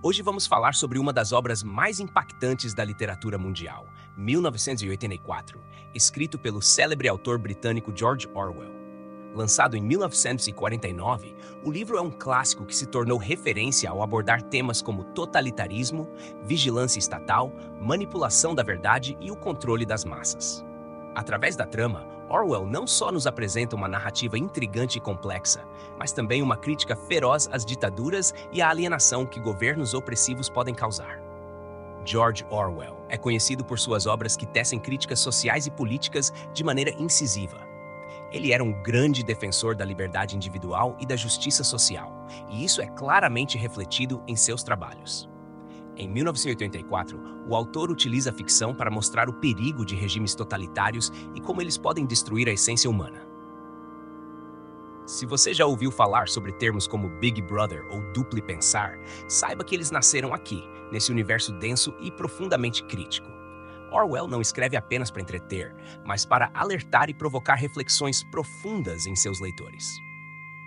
Hoje vamos falar sobre uma das obras mais impactantes da literatura mundial, 1984, escrito pelo célebre autor britânico George Orwell. Lançado em 1949, o livro é um clássico que se tornou referência ao abordar temas como totalitarismo, vigilância estatal, manipulação da verdade e o controle das massas. Através da trama, Orwell não só nos apresenta uma narrativa intrigante e complexa, mas também uma crítica feroz às ditaduras e à alienação que governos opressivos podem causar. George Orwell é conhecido por suas obras que tecem críticas sociais e políticas de maneira incisiva. Ele era um grande defensor da liberdade individual e da justiça social, e isso é claramente refletido em seus trabalhos. Em 1984, o autor utiliza a ficção para mostrar o perigo de regimes totalitários e como eles podem destruir a essência humana. Se você já ouviu falar sobre termos como Big Brother ou duplo pensar, saiba que eles nasceram aqui, nesse universo denso e profundamente crítico. Orwell não escreve apenas para entreter, mas para alertar e provocar reflexões profundas em seus leitores.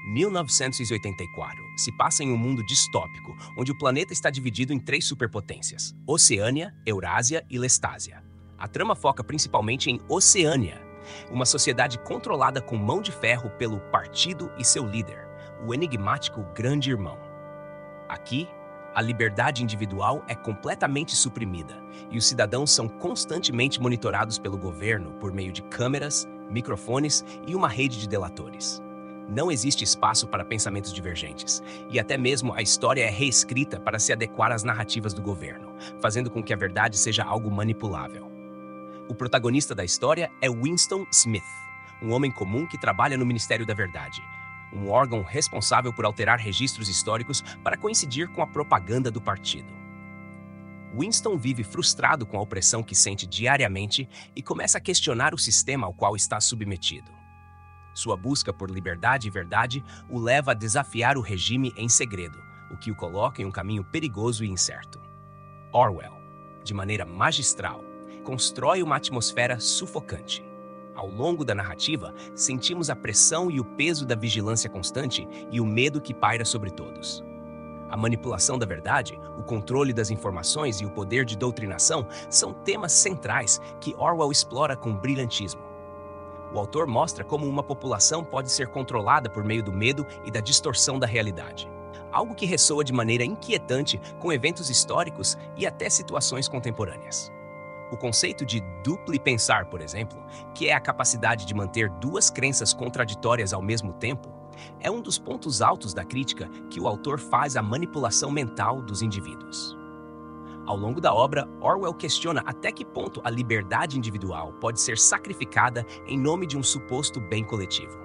1984 se passa em um mundo distópico, onde o planeta está dividido em 3 superpotências: Oceânia, Eurásia e Lestásia. A trama foca principalmente em Oceânia, uma sociedade controlada com mão de ferro pelo partido e seu líder, o enigmático Grande Irmão. Aqui, a liberdade individual é completamente suprimida e os cidadãos são constantemente monitorados pelo governo por meio de câmeras, microfones e uma rede de delatores. Não existe espaço para pensamentos divergentes, e até mesmo a história é reescrita para se adequar às narrativas do governo, fazendo com que a verdade seja algo manipulável. O protagonista da história é Winston Smith, um homem comum que trabalha no Ministério da Verdade, um órgão responsável por alterar registros históricos para coincidir com a propaganda do partido. Winston vive frustrado com a opressão que sente diariamente e começa a questionar o sistema ao qual está submetido. Sua busca por liberdade e verdade o leva a desafiar o regime em segredo, o que o coloca em um caminho perigoso e incerto. Orwell, de maneira magistral, constrói uma atmosfera sufocante. Ao longo da narrativa, sentimos a pressão e o peso da vigilância constante e o medo que paira sobre todos. A manipulação da verdade, o controle das informações e o poder de doutrinação são temas centrais que Orwell explora com brilhantismo. O autor mostra como uma população pode ser controlada por meio do medo e da distorção da realidade, algo que ressoa de maneira inquietante com eventos históricos e até situações contemporâneas. O conceito de duplo pensar, por exemplo, que é a capacidade de manter 2 crenças contraditórias ao mesmo tempo, é um dos pontos altos da crítica que o autor faz à manipulação mental dos indivíduos. Ao longo da obra, Orwell questiona até que ponto a liberdade individual pode ser sacrificada em nome de um suposto bem coletivo.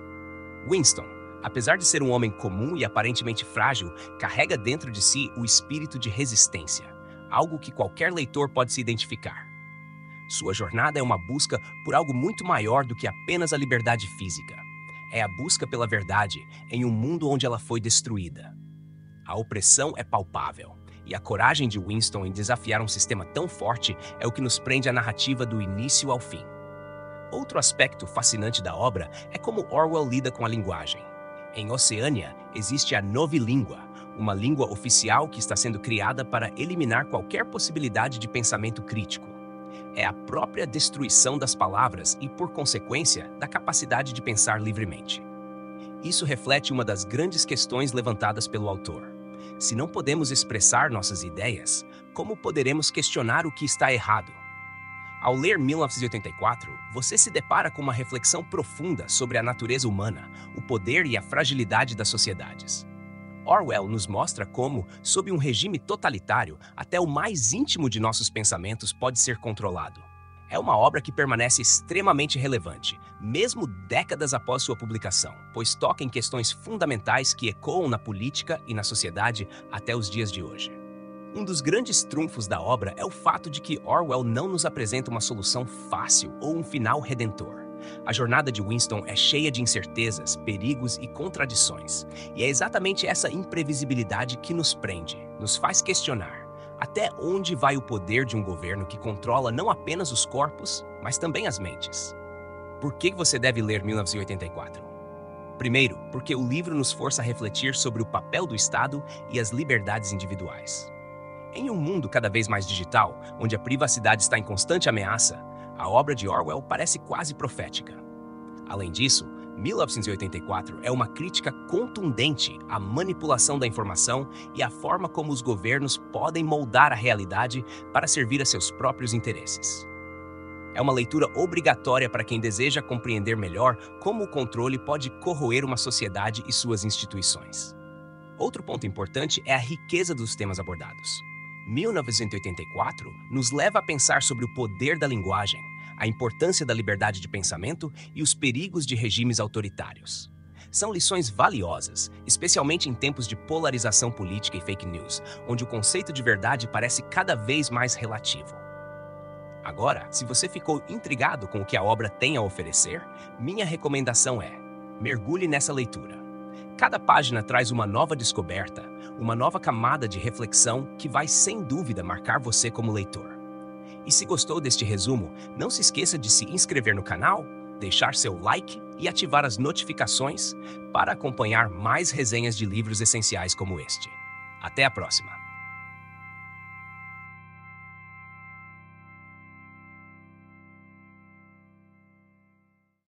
Winston, apesar de ser um homem comum e aparentemente frágil, carrega dentro de si o espírito de resistência, algo que qualquer leitor pode se identificar. Sua jornada é uma busca por algo muito maior do que apenas a liberdade física. É a busca pela verdade em um mundo onde ela foi destruída. A opressão é palpável. E a coragem de Winston em desafiar um sistema tão forte é o que nos prende à narrativa do início ao fim. Outro aspecto fascinante da obra é como Orwell lida com a linguagem. Em Oceânia, existe a novilíngua, uma língua oficial que está sendo criada para eliminar qualquer possibilidade de pensamento crítico. É a própria destruição das palavras e, por consequência, da capacidade de pensar livremente. Isso reflete uma das grandes questões levantadas pelo autor. Se não podemos expressar nossas ideias, como poderemos questionar o que está errado? Ao ler 1984, você se depara com uma reflexão profunda sobre a natureza humana, o poder e a fragilidade das sociedades. Orwell nos mostra como, sob um regime totalitário, até o mais íntimo de nossos pensamentos pode ser controlado. É uma obra que permanece extremamente relevante, mesmo décadas após sua publicação, pois toca em questões fundamentais que ecoam na política e na sociedade até os dias de hoje. Um dos grandes trunfos da obra é o fato de que Orwell não nos apresenta uma solução fácil ou um final redentor. A jornada de Winston é cheia de incertezas, perigos e contradições, e é exatamente essa imprevisibilidade que nos prende, nos faz questionar. Até onde vai o poder de um governo que controla não apenas os corpos, mas também as mentes? Por que você deve ler 1984? Primeiro, porque o livro nos força a refletir sobre o papel do Estado e as liberdades individuais. Em um mundo cada vez mais digital, onde a privacidade está em constante ameaça, a obra de Orwell parece quase profética. Além disso, 1984 é uma crítica contundente à manipulação da informação e à forma como os governos podem moldar a realidade para servir a seus próprios interesses. É uma leitura obrigatória para quem deseja compreender melhor como o controle pode corroer uma sociedade e suas instituições. Outro ponto importante é a riqueza dos temas abordados. 1984 nos leva a pensar sobre o poder da linguagem, a importância da liberdade de pensamento e os perigos de regimes autoritários. São lições valiosas, especialmente em tempos de polarização política e fake news, onde o conceito de verdade parece cada vez mais relativo. Agora, se você ficou intrigado com o que a obra tem a oferecer, minha recomendação é: mergulhe nessa leitura. Cada página traz uma nova descoberta, uma nova camada de reflexão que vai sem dúvida marcar você como leitor. E se gostou deste resumo, não se esqueça de se inscrever no canal, deixar seu like e ativar as notificações para acompanhar mais resenhas de livros essenciais como este. Até a próxima!